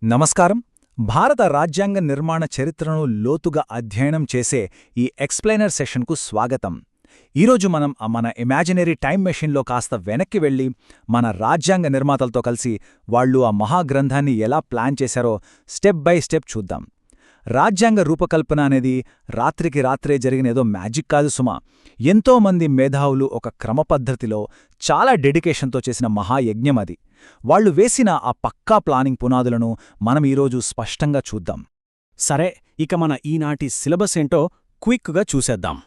నమస్కారం. భారత రాజ్యాంగ నిర్మాణ చరిత్రను లోతుగా అధ్యయనం చేసే ఈ ఎక్స్ప్లెయినర్ సెషన్కు స్వాగతం. ఈరోజు మనం మన ఇమాజినరీ టైమ్ మెషిన్లో కాస్త వెనక్కి వెళ్ళి మన రాజ్యాంగ నిర్మాతలతో కలిసి వాళ్ళు ఆ మహాగ్రంథాన్ని ఎలా ప్లాన్ చేశారో స్టెప్ బై స్టెప్ చూద్దాం. రాజ్యాంగ రూపకల్పన అనేది రాత్రికి రాత్రే జరిగిన ఏదో మ్యాజిక్ కాదు సుమా. ఎంతోమంది మేధావులు ఒక క్రమపద్ధతిలో చాలా డెడికేషన్తో చేసిన మహాయజ్ఞం అది. వాళ్లు వేసిన ఆ పక్కా ప్లానింగ్ పునాదులను మనం ఈరోజు స్పష్టంగా చూద్దాం. సరే, ఇక మన ఈనాటి సిలబస్ ఏంటో క్విక్గా చూసేద్దాం.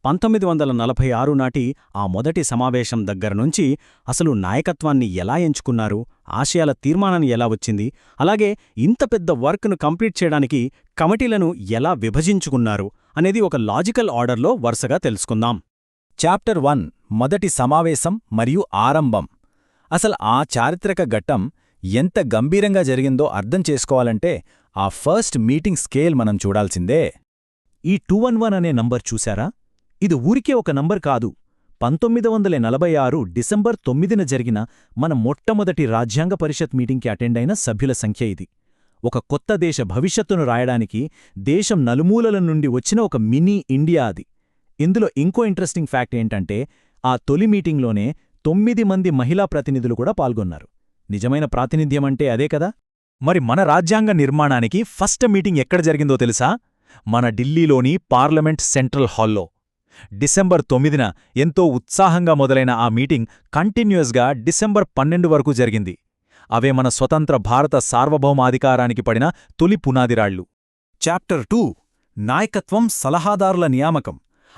1946 నాటి ఆ మొదటి సమావేశం దగ్గరనుంచి అసలు నాయకత్వాన్ని ఎలా ఎంచుకున్నారు, ఆశయాల తీర్మానం ఎలా వచ్చింది, అలాగే ఇంత పెద్ద వర్క్ను కంప్లీట్ చేయడానికి కమిటీలను ఎలా విభజించుకున్నారు అనేది ఒక లాజికల్ ఆర్డర్లో వరుసగా తెలుసుకుందాం. చాప్టర్ 1 మొదటి సమావేశం మరియు ఆరంభం. అసలు ఆ చారిత్రక ఘట్టం ఎంత గంభీరంగా జరిగిందో అర్థం చేసుకోవాలంటే ఆ ఫస్ట్ మీటింగ్ స్కేల్ మనం చూడాల్సిందే. ఈ 211 అనే నంబర్ చూశారా? ఇది ఊరికే ఒక నంబర్ కాదు. 1946 డిసెంబర్ 9న జరిగిన మన మొట్టమొదటి రాజ్యాంగ పరిషత్ మీటింగ్కి అటెండ్ అయిన సభ్యుల సంఖ్య ఇది. ఒక కొత్త దేశ భవిష్యత్తును రాయడానికి దేశం నలుమూలల నుండి వచ్చిన ఒక మినీ ఇండియా అది. ఇందులో ఇంకో ఇంట్రెస్టింగ్ ఫ్యాక్ట్ ఏంటంటే ఆ తొలి మీటింగ్లోనే 9 మంది మహిళా ప్రతినిధులు కూడా పాల్గొన్నారు. నిజమైన ప్రాతినిధ్యమంటే అదే కదా. మరి మన రాజ్యాంగ నిర్మాణానికి ఫస్ట్ మీటింగ్ ఎక్కడ జరిగిందో తెలుసా? మన ఢిల్లీలోని పార్లమెంట్ సెంట్రల్ హాల్లో. డిసెంబర్ 9న ఎంతో ఉత్సాహంగా మొదలైన ఆ మీటింగ్ కంటిన్యూయస్గా డిసెంబర్ 12 వరకు జరిగింది. అవే మన స్వతంత్ర భారత సార్వభౌమాధికారానికి పడిన తొలి పునాదిరాళ్లు. చాప్టర్ 2 నాయకత్వం, సలహాదారుల నియామకం.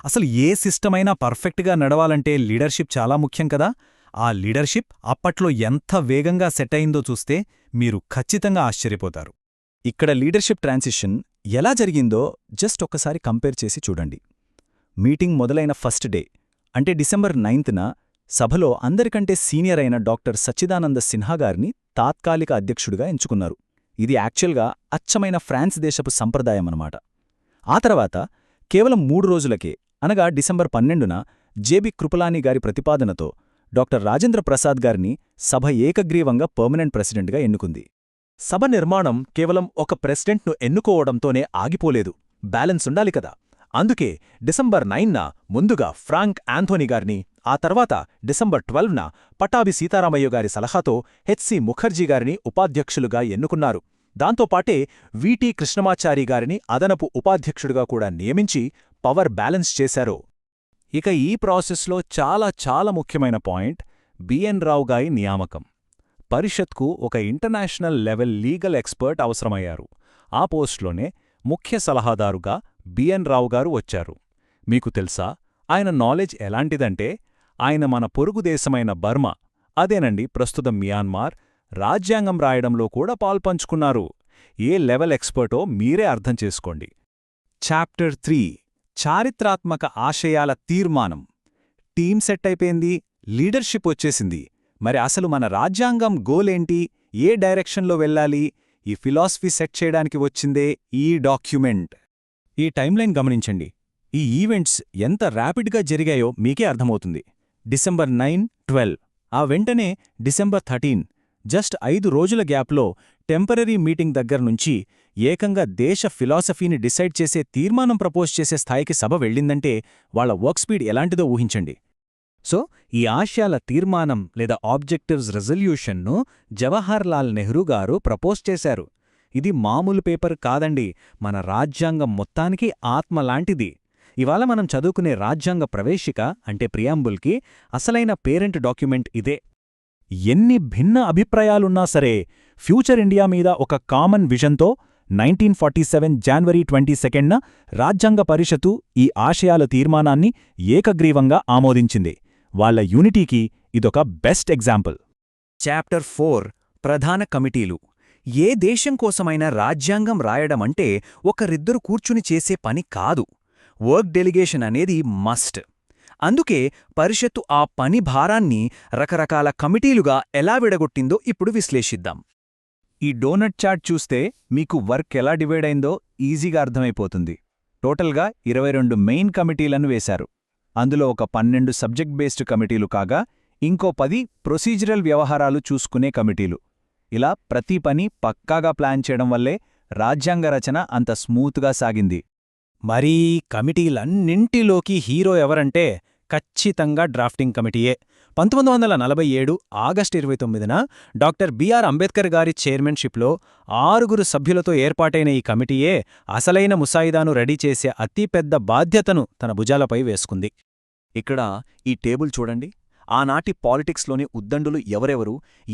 అసలు ఏ సిస్టమైనా పర్ఫెక్ట్గా నడవాలంటే లీడర్షిప్ చాలా ముఖ్యం కదా. ఆ లీడర్షిప్ అప్పట్లో ఎంత వేగంగా సెట్ అయిందో చూస్తే మీరు ఖచ్చితంగా ఆశ్చర్యపోతారు. ఇక్కడ లీడర్షిప్ ట్రాన్సిషన్ ఎలా జరిగిందో జస్ట్ ఒక్కసారి కంపేర్ చేసి చూడండి. మీటింగ్ మొదలైన ఫస్ట్ డే అంటే డిసెంబర్ 9న సభలో అందరికంటే సీనియర్ అయిన డాక్టర్ సచ్చిదానంద సిన్హా గారిని తాత్కాలిక అధ్యక్షుడిగా ఎంచుకున్నారు. ఇది యాక్చువల్గా అచ్చమైన ఫ్రాన్స్ దేశపు సంప్రదాయమన్నమాట. ఆ తర్వాత కేవలం 3 రోజులకే అనగా డిసెంబర్ 12న జేబి కృపలానీ గారి ప్రతిపాదనతో డాక్టర్ రాజేంద్ర ప్రసాద్ గారిని సభ ఏకగ్రీవంగా పర్మనెంట్ ప్రెసిడెంట్గా ఎన్నుకుంది. సభ నిర్మాణం కేవలం ఒక ప్రెసిడెంట్ను ఎన్నుకోవడంతోనే ఆగిపోలేదు, బ్యాలెన్స్ ఉండాలి కదా. అందుకే డిసెంబర్ 9న ముందుగా ఫ్రాంక్ యాంథోనీ గారిని, ఆ తర్వాత డిసెంబర్ 12న పట్టాభి సీతారామయ్య గారి సలహాతో హెచ్సి ముఖర్జీ గారిని ఉపాధ్యక్షులుగా ఎన్నుకున్నారు. దాంతోపాటే విటి కృష్ణమాచారి గారిని అదనపు ఉపాధ్యక్షుడిగా కూడా నియమించి పవర్ బ్యాలెన్స్ చేశారు. ఇక ఈ ప్రాసెస్లో చాలా ముఖ్యమైన పాయింట్ బిఎన్ రావు గారి నియామకం. పరిషత్కు ఒక ఇంటర్నేషనల్ లెవెల్ లీగల్ ఎక్స్పర్ట్ అవసరమయ్యారు. ఆ పోస్టులోనే ముఖ్య సలహాదారుగా బిఎన్ రావు గారు వచ్చారు. మీకు తెలుసా ఆయన నాలెడ్జ్ ఎలాంటిదంటే, ఆయన మన పొరుగుదేశమైన బర్మా, అదేనండి ప్రస్తుతం మియాన్మార్, రాజ్యాంగం రాయడంలో కూడా పాల్పంచుకున్నారు. ఏ లెవెల్ ఎక్స్పర్టో మీరే అర్థం చేసుకోండి. చాప్టర్ 3 చారిత్రాత్మక ఆశయాల తీర్మానం. టీం సెట్ అయిపోయింది, లీడర్షిప్ వచ్చేసింది. మరి అసలు మన రాజ్యాంగం గోలేంటి, ఏ డైరెక్షన్లో వెళ్ళాలి, ఈ ఫిలాసఫీ సెట్ చేయడానికి వచ్చిందే ఈ డాక్యుమెంట్. ఈ టైమ్లైన్ గమనించండి. ఈ ఈవెంట్స్ ఎంత ర్యాపిడ్గా జరిగాయో మీకే అర్థమవుతుంది. డిసెంబర్ 9, 12, ఆ వెంటనే డిసెంబర్ 13, జస్ట్ 5 రోజుల గ్యాప్లో టెంపరరీ మీటింగ్ దగ్గర్నుంచి ఏకంగా దేశ ఫిలాసఫీని డిసైడ్ చేసే తీర్మానం ప్రపోజ్ చేసే స్థాయికి సభ వెళ్ళిందంటే వాళ్ల వర్క్ స్పీడ్ ఎలాంటిదో ఊహించండి. సో ఈ ఆశయాల తీర్మానం లేదా ఆబ్జెక్టివ్స్ రెజల్యూషన్ను జవహర్లాల్ నెహ్రూ గారు ప్రపోజ్ చేశారు. ఇది మామూలు పేపర్ కాదండి, మన రాజ్యాంగం మొత్తానికి ఆత్మలాంటిది. ఇవాళ మనం చదువుకునే రాజ్యాంగ ప్రవేశిక అంటే ప్రియాంబుల్కి అసలైన పేరెంట్ డాక్యుమెంట్ ఇదే. ఎన్ని భిన్న అభిప్రాయాలున్నా సరే ఫ్యూచర్ ఇండియా మీద ఒక కామన్ విజన్తో 1947 జనవరి 22న రాజ్యాంగ పరిషత్తు ఈ ఆశయాల తీర్మానాన్ని ఏకగ్రీవంగా ఆమోదించింది. వాళ్ల యూనిటీకి ఇదొక బెస్ట్ ఎగ్జాంపుల్. చాప్టర్ 4 ప్రధాన కమిటీలు. ఏ దేశం కోసమైనా రాజ్యాంగం రాయడమంటే ఒకరిద్దరు కూర్చుని చేసే పని కాదు. వర్క్ డెలిగేషన్ అనేది మస్ట్. అందుకే పరిషత్తు ఆ పని భారాన్ని రకరకాల కమిటీలుగా ఎలా విడగొట్టిందో ఇప్పుడు విశ్లేషిద్దాం. ఈ డోనట్ చార్ట్ చూస్తే మీకు వర్క్ ఎలా డివైడ్ అయిందో ఈజీగా అర్థమైపోతుంది. టోటల్గా 22 మెయిన్ కమిటీలను వేశారు. అందులో ఒక 12 సబ్జెక్ట్ బేస్డ్ కమిటీలు కాగా ఇంకో 10 ప్రొసీజరల్ వ్యవహారాలు చూసుకునే కమిటీలు. ఇలా ప్రతి పని పక్కాగా ప్లాన్ చేయడం వల్లే రాజ్యాంగ రచన అంత స్మూత్గా సాగింది. మరీ కమిటీలన్నింటిలోకి హీరో ఎవరంటే ఖచ్చితంగా డ్రాఫ్టింగ్ కమిటీయే. 1947 ఆగస్టు 29న డాక్టర్ బిఆర్ అంబేద్కర్ గారి చైర్మన్షిప్లో 6 సభ్యులతో ఏర్పాటైన ఈ కమిటీయే అసలైన ముసాయిదాను రెడీ చేసే అతిపెద్ద బాధ్యతను తన భుజాలపై వేసుకుంది. ఇక్కడ ఈ టేబుల్ చూడండి. ఆనాటి పాలిటిక్స్లోని ఉద్దండులు ఎవరెవరు,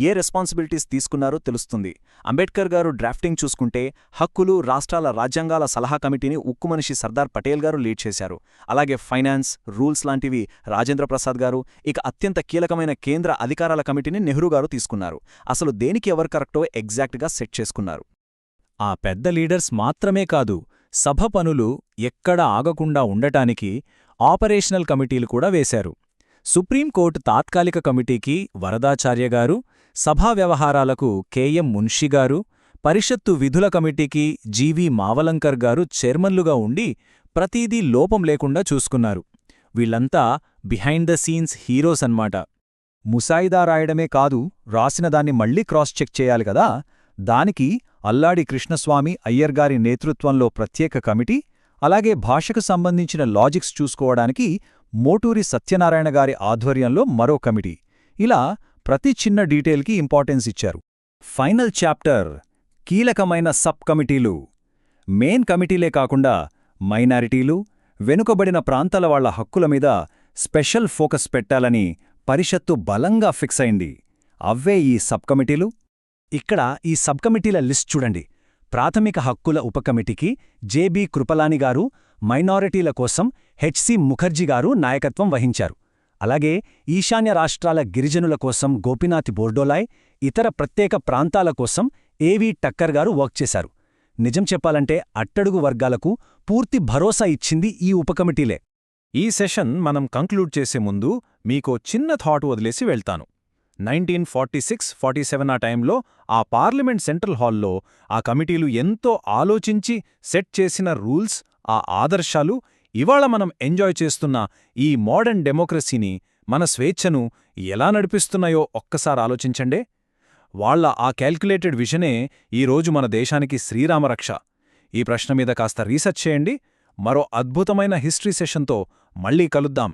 ఏ రెస్పాన్సిబిలిటీస్ తీసుకున్నారో తెలుస్తుంది. అంబేద్కర్ గారు డ్రాఫ్టింగ్ చూసుకుంటే హక్కులు, రాష్ట్రాల రాజ్యాంగాల సలహా కమిటీని ఉక్కుమనిషి సర్దార్ పటేల్ గారు లీడ్ చేశారు. అలాగే ఫైనాన్స్, రూల్స్ లాంటివి రాజేంద్ర ప్రసాద్ గారు, ఇక అత్యంత కీలకమైన కేంద్ర అధికారాల కమిటీని నెహ్రూ గారు తీసుకున్నారు. అసలు దేనికి ఎవరు కరెక్టో ఎగ్జాక్ట్గా సెట్ చేసుకున్నారు. ఆ పెద్ద లీడర్స్ మాత్రమే కాదు, సభ పనులు ఎక్కడ ఆగకుండా ఉండటానికి ఆపరేషనల్ కమిటీలు కూడా వేశారు. సుప్రీంకోర్టు తాత్కాలిక కమిటీకి వరదాచార్య గారు, సభా వ్యవహారాలకు కెఎం మున్షి గారు, పరిషత్తు విధుల కమిటీకి జీవి మావలంకర్ గారు చైర్మన్లుగా ఉండి ప్రతీదీ లోపం లేకుండా చూసుకున్నారు. వీళ్లంతా బిహైండ్ ద సీన్స్ హీరోస్ అన్నమాట. ముసాయిదా రాయడమే కాదు, రాసినదాన్ని మళ్లీ క్రాస్ చెక్ చేయాలి కదా. దానికి అల్లాడి కృష్ణస్వామి అయ్యర్ గారి నేతృత్వంలో ప్రత్యేక కమిటీ, అలాగే భాషకు సంబంధించిన లాజిక్స్ చూసుకోవడానికి మోటూరి సత్యనారాయణ గారి ఆధ్వర్యంలో మరో కమిటీ. ఇలా ప్రతి చిన్న డీటెయిల్కి ఇంపార్టెన్స్ ఇచ్చారు. ఫైనల్ చాప్టర్ కీలకమైన సబ్ కమిటీలు. మెయిన్ కమిటీలే కాకుండా మైనారిటీలు, వెనుకబడిన ప్రాంతాల వాళ్ల హక్కుల మీద స్పెషల్ ఫోకస్ పెట్టాలని పరిషత్తు బలంగా ఫిక్స్ అయింది. అవే ఈ సబ్ కమిటీలు. ఇక్కడ ఈ సబ్ కమిటీల లిస్ట్ చూడండి. ప్రాథమిక హక్కుల ఉపకమిటీకి జెబి కృపలాని గారు, మైనారిటీల కోసం హెచ్సి ముఖర్జీ గారు నాయకత్వం వహించారు. అలాగే ఈశాన్య రాష్ట్రాల గిరిజనుల కోసం గోపీనాథ్ బోర్డోలాయ్, ఇతర ప్రత్యేక ప్రాంతాల కోసం ఏవి టక్కర్ గారు వర్క్ చేశారు. నిజం చెప్పాలంటే అట్టడుగు వర్గాలకు పూర్తి భరోసా ఇచ్చింది ఈ ఉపకమిటీలే. ఈ సెషన్ మనం కంక్లూడ్ చేసే ముందు మీకో చిన్న థాట్ వదిలేసి వెళ్తాను. 1946-47 ఆ టైంలో ఆ పార్లమెంట్ సెంట్రల్ హాల్లో ఆ కమిటీలు ఎంతో ఆలోచించి సెట్ చేసిన రూల్స్, ఆ ఆదర్శాలు ఇవాళ మనం ఎంజాయ్ చేస్తున్న ఈ మోడర్న్ డెమోక్రసీని, మన స్వేచ్ఛను ఎలా నడిపిస్తున్నాయో ఒక్కసారి ఆలోచించండే. వాళ్ల ఆ క్యాల్కులేటెడ్ విజనే ఈరోజు మన దేశానికి శ్రీరామరక్ష. ఈ ప్రశ్న మీద కాస్త రీసెర్చ్ చేయండి. మరో అద్భుతమైన హిస్టరీ సెషన్తో మళ్ళీ కలుద్దాం.